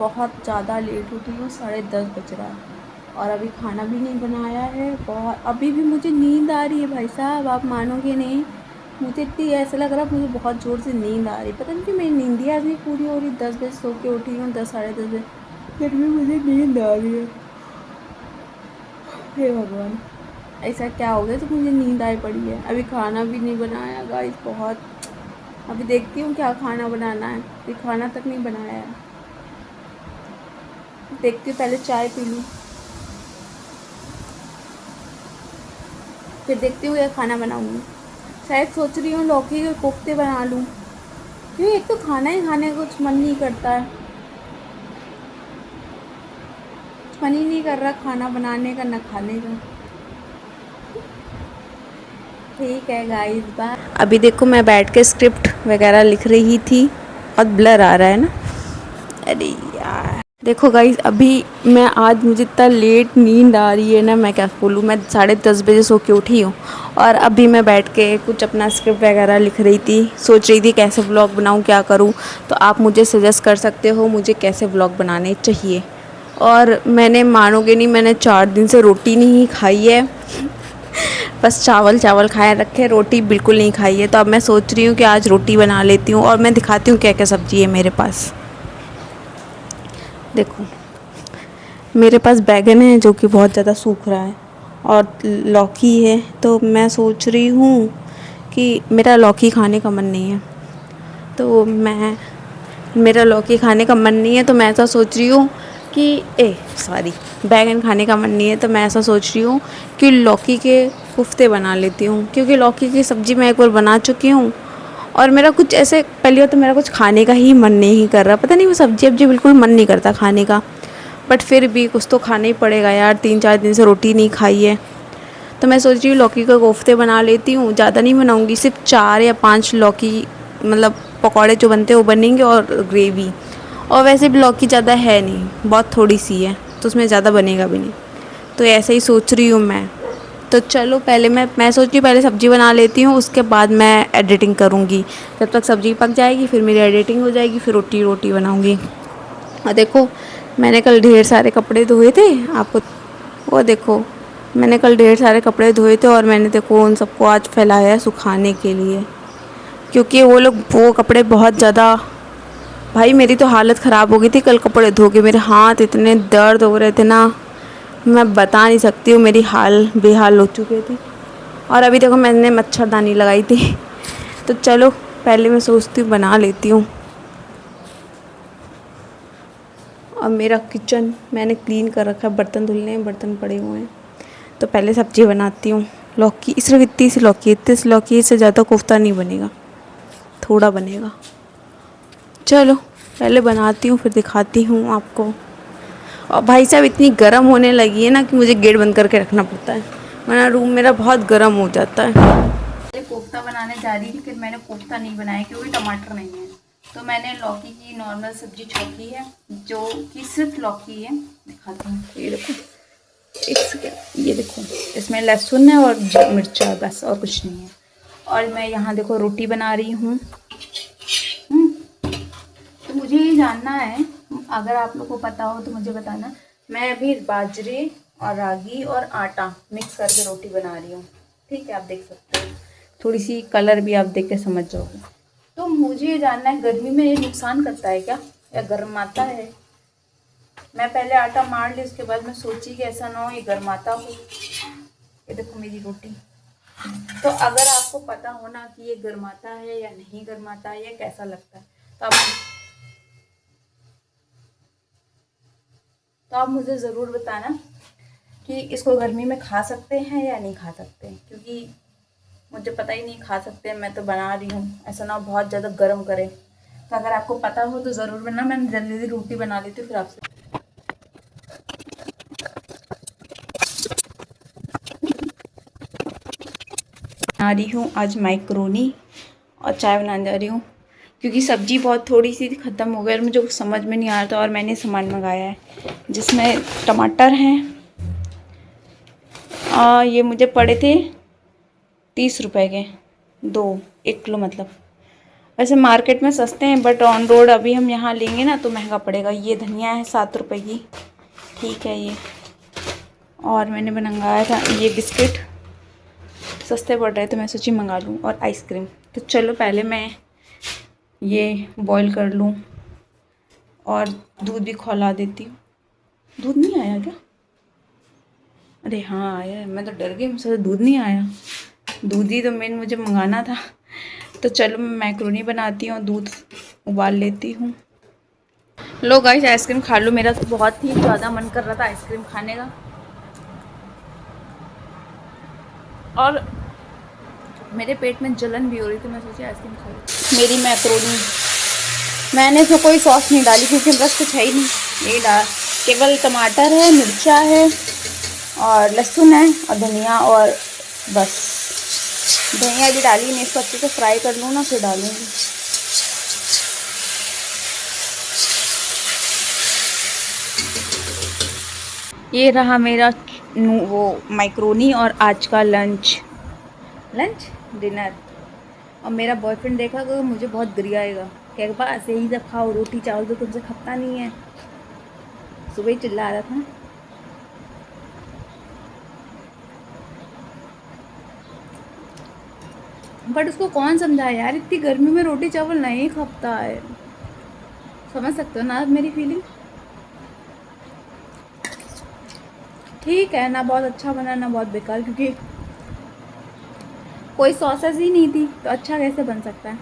बहुत ज़्यादा लेट हो गई हूँ, 10:30 बज रहा है और अभी खाना भी नहीं बनाया है। बहुत अभी भी मुझे नींद आ रही है भाई साहब, आप मानोगे नहीं। मुझे इतनी ऐसा लग रहा है मुझे बहुत ज़ोर से नींद आ रही है, पता नहीं क्यों मेरी नींदियाँ आज नहीं पूरी हो रही। 10 बजे सो के उठी हूँ, 10 साढ़े 10 बजे, फिर भी मुझे नींद आ रही है। हे भगवान, ऐसा क्या हो गया तो मुझे नींद आई पड़ी है। अभी खाना भी नहीं बनाया गाइस, बहुत। अभी देखती हूँ क्या खाना बनाना है, अभी खाना तक नहीं बनाया है। देखती हूँ, पहले चाय पी लूँ, फिर देखती हूँ क्या खाना बनाऊँगी। शायद सोच रही हूँ लौकी के कोफ्ते बना लूँ, क्योंकि एक तो खाना ही खाने का कुछ मन नहीं करता है। कुछ मन ही नहीं कर रहा खाना बनाने का, ना खाने का। ठीक है गाइस, बाय। अभी देखो मैं बैठ के स्क्रिप्ट वगैरह लिख रही थी। बहुत ब्लर आ रहा है ना, अरे यार। देखो गाइस, अभी मैं आज मुझे इतना लेट नींद आ रही है ना, मैं क्या बोलूँ। मैं 10:30 बजे सो के उठी हूँ और अभी मैं बैठ के कुछ अपना स्क्रिप्ट वगैरह लिख रही थी। सोच रही थी कैसे व्लॉग बनाऊँ, क्या करूँ। तो आप मुझे सजेस्ट कर सकते हो मुझे कैसे व्लॉग बनाने चाहिए। और मैंने, मानोगे नहीं, मैंने 4 दिन से रोटी नहीं खाई है। बस चावल चावल खाए रखे, रोटी बिल्कुल नहीं खाई है। तो अब मैं सोच रही हूँ कि आज रोटी बना लेती हूँ और मैं दिखाती हूँ क्या क्या सब्ज़ी है मेरे पास। देखो, मेरे पास बैगन है जो कि बहुत ज़्यादा सूख रहा है और लौकी है। तो मैं सोच रही हूँ कि मेरा लौकी खाने का मन नहीं है, तो मैं मेरा लौकी खाने का मन नहीं है तो मैं ऐसा सोच रही हूँ कि सॉरी, बैगन खाने का मन नहीं है तो मैं ऐसा सोच रही हूँ कि लौकी के कोफ्ते बना लेती हूँ। क्योंकि लौकी की सब्ज़ी मैं एक बार बना चुकी हूँ और मेरा कुछ ऐसे, पहले तो मेरा कुछ खाने का ही मन नहीं कर रहा, पता नहीं, वो सब्ज़ी वब्जी बिल्कुल मन नहीं करता खाने का। बट फिर भी कुछ तो खाना ही पड़ेगा यार, 3-4 दिन से रोटी नहीं खाई है। तो मैं सोच रही हूँ लौकी का कोफ्ते बना लेती हूँ। ज़्यादा नहीं बनाऊँगी, सिर्फ 4 या 5 लौकी, मतलब पकौड़े जो बनते हैं वो बनेंगे और ग्रेवी। और वैसे भी लौकी ज़्यादा है नहीं, बहुत थोड़ी सी है, तो उसमें ज़्यादा बनेगा भी नहीं। तो ऐसे ही सोच रही हूँ मैं। तो चलो, पहले मैं सोच रही हूँ पहले सब्ज़ी बना लेती हूँ, उसके बाद मैं एडिटिंग करूँगी। जब तक सब्ज़ी पक जाएगी फिर मेरी एडिटिंग हो जाएगी, फिर रोटी रोटी बनाऊँगी। और देखो, मैंने कल ढेर सारे कपड़े धोए थे आपको, वो देखो, मैंने कल ढेर सारे कपड़े धोए थे और मैंने देखो उन सबको आज फैलाया है सुखाने के लिए। क्योंकि वो कपड़े बहुत ज़्यादा, भाई मेरी तो हालत ख़राब हो गई थी कल कपड़े धो के। मेरे हाथ इतने दर्द हो रहे थे ना, मैं बता नहीं सकती हूँ, मेरी बेहाल हो चुकी थी। और अभी देखो मैंने मच्छरदानी लगाई थी। तो चलो, पहले मैं सोचती हूँ बना लेती हूँ। और मेरा किचन मैंने क्लीन कर रखा है, बर्तन धुलने हैं, बर्तन पड़े हुए हैं। तो पहले सब्ज़ी बनाती हूँ। लौकी, सिर्फ इतनी सी लौकी, इतनी सी लौकी से ज़्यादा कोफ्ता नहीं बनेगा, थोड़ा बनेगा। चलो पहले बनाती हूँ फिर दिखाती हूँ आपको। और भाई साहब, इतनी गर्म होने लगी है ना कि मुझे गेट बंद करके रखना पड़ता है, वरना रूम मेरा बहुत गर्म हो जाता है। पहले कोफ्ता बनाने जा रही थी, फिर मैंने कोफ्ता नहीं बनाया क्योंकि टमाटर नहीं है। तो मैंने लौकी की नॉर्मल सब्जी छोकी है, जो कि सिर्फ लौकी है। दिखाती हूँ, ये देखो, ये देखो, इसमें लहसुन है और मिर्चा है, बस, और कुछ नहीं है। और मैं यहाँ देखो रोटी बना रही हूँ। तो मुझे ये जानना है, अगर आप लोग को पता हो तो मुझे बताना। मैं अभी बाजरे और रागी और आटा मिक्स करके रोटी बना रही हूँ। ठीक है, आप देख सकते हो, थोड़ी सी कलर भी आप देख के समझ जाओगे। तो मुझे ये जानना है, गर्मी में ये नुकसान करता है क्या, या गर्माता है। मैं पहले आटा मार ली, उसके बाद मैं सोची कि ऐसा ना हो ये गर्माता हो। ये देखो मेरी रोटी। तो अगर आपको पता हो ना कि ये गर्माता है या नहीं गर्माता है, या कैसा लगता है, तो आप मुझे ज़रूर बताना कि इसको गर्मी में खा सकते हैं या नहीं खा सकते हैं। क्योंकि मुझे पता ही नहीं, खा सकते हैं, मैं तो बना रही हूँ, ऐसा ना बहुत ज़्यादा गर्म करे। तो अगर आपको पता हो तो ज़रूर बनाना। मैं जल्दी जल्दी रोटी बना लेती हूँ, फिर आपसे बना रही हूँ आज मैक्रोनी, और चाय बनाने जा रही हूँ। क्योंकि सब्ज़ी बहुत थोड़ी सी ख़त्म हो गई और मुझे कुछ समझ में नहीं आ रहा था, और मैंने सामान मंगाया है जिसमें टमाटर हैं। ये मुझे पड़े थे 30 रुपए के, 1 किलो मतलब। वैसे मार्केट में सस्ते हैं बट ऑन रोड अभी हम यहाँ लेंगे ना तो महंगा पड़ेगा। ये धनिया है 7 रुपए की, ठीक है ये। और मैंने मंगाया था ये बिस्किट, सस्ते पड़ रहे तो मैं सोची मंगा लूँ, और आइसक्रीम। तो चलो पहले मैं ये बॉईल कर लूँ और दूध भी खौला देती हूँ। दूध नहीं आया क्या? अरे हाँ आया है, मैं तो डर गई, मुझसे दूध नहीं आया। दूध ही तो मेन मुझे मंगाना था। तो चलो मैं मैक्रोनी बनाती हूँ, दूध उबाल लेती हूँ। लो गाइस आइसक्रीम खा लो, मेरा तो बहुत ही ज़्यादा मन कर रहा था आइसक्रीम खाने का। और मेरे पेट में जलन भी हो रही थी, मैं सोची आइसक्रीम खा लूँ। मेरी मैक्रोनी, मैंने इसमें कोई सॉस नहीं डाली क्योंकि बस कुछ है ही नहीं। ये डाल केवल टमाटर है, मिर्चा है और लहसुन है और धनिया, और बस। धनिया भी डाली नहीं, इसको अच्छे से फ्राई कर लूँ ना फिर डालूँगी। ये रहा मेरा वो मैक्रोनी और आज का डिनर। और मेरा बॉयफ्रेंड देखा तो मुझे बहुत गिरियाएगा, कहेगा ऐसे ही जब खाओ रोटी चावल तो तुमसे खपता नहीं है। सुबह ही चिल्ला रहा था। बट उसको कौन समझाए यार, इतनी गर्मी में रोटी चावल नहीं खपता है। समझ सकते हो ना आप मेरी फीलिंग। ठीक है ना, बहुत अच्छा बना ना बहुत बेकार, क्योंकि कोई सॉसेस ही नहीं थी तो अच्छा कैसे बन सकता है।